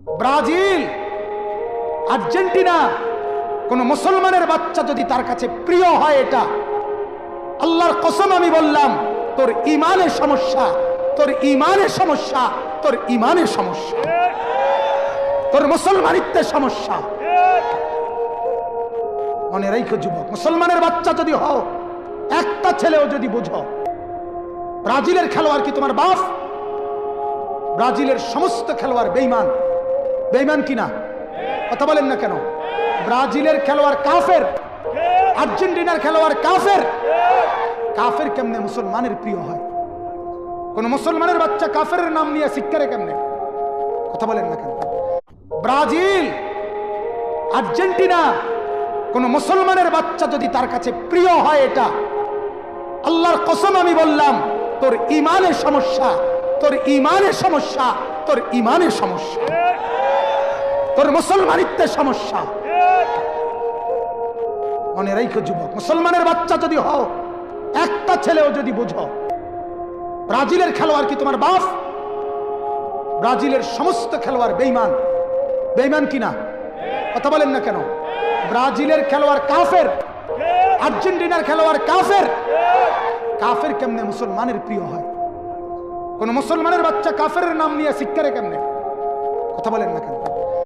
Brazil, Argentina, কোন মুসলমানের বাচ্চা যদি তার কাছে প্রিয় হয়, এটা আল্লাহর কসম আমি বললাম, তোর ঈমানের সমস্যা, তোর ঈমানের সমস্যা, তোর ঈমানের সমস্যা, তোর মুসলমানিত্বের সমস্যা। মনে রাখো যুবক, মুসলমানের বাচ্চা যদি হও, একটা ছেলেও যদি বুঝো, ব্রাজিলের খেলোয়াড় কি তোমার বাপ? ব্রাজিলের সমস্ত খেলোয়াড় বেঈমান। বেঈমান কিনা? কথা বলেন না কেন? ব্রাজিলের খেলোয়াড় কাফের, আর্জেন্টিনার খেলোয়াড় কাফের। কাফের কেমনে মুসলমানের প্রিয় হয়? কোন মুসলমানের বাচ্চা কাফের নাম নিয়ে শিক্ষারে কেমনে? কথা বলেন না কেন? ব্রাজিল, আর্জেন্টিনা, কোন মুসলমানের বাচ্চা যদি তার কাছে প্রিয় হয়, এটা আল্লাহর কসম আমি বললাম, তোর ঈমানের সমস্যা, তোর ঈমানের সমস্যা, তোর ঈমানের সমস্যা, তোর মুসলমানিত্বের সমস্যা। মনে রাখো যুবক, মুসলমানের বাচ্চা যদি হও, একটা ছেলেও যদি বুঝো, ব্রাজিলের খেলোয়াড় কি তোমার বাপ? ব্রাজিলের সমস্ত খেলোয়াড় বেঈমান। বেঈমান কিনা? কথা বলেন না কেন? ব্রাজিলের খেলোয়াড় কাফের, আর্জেন্টিনার খেলোয়াড় কাফের। কাফের কেমনে মুসলমানের প্রিয় হয়? কোন মুসলমানের বাচ্চা কাফের নাম নিয়ে শিক্ষারে কেমনে? কথা বলেন না কেন?